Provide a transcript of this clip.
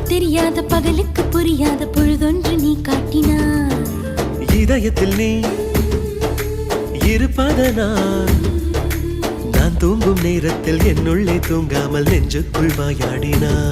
தெரியாத பகலுக்கு புரியாத பொழுதொன்று நீ காட்டினாய். இதயத்தில் நீ இருப்பதனால் நான் தூங்கும் நேரத்தில் என்னுள்ளே தூங்காமல் நெஞ்சுக்குள் வாயாடினாய்.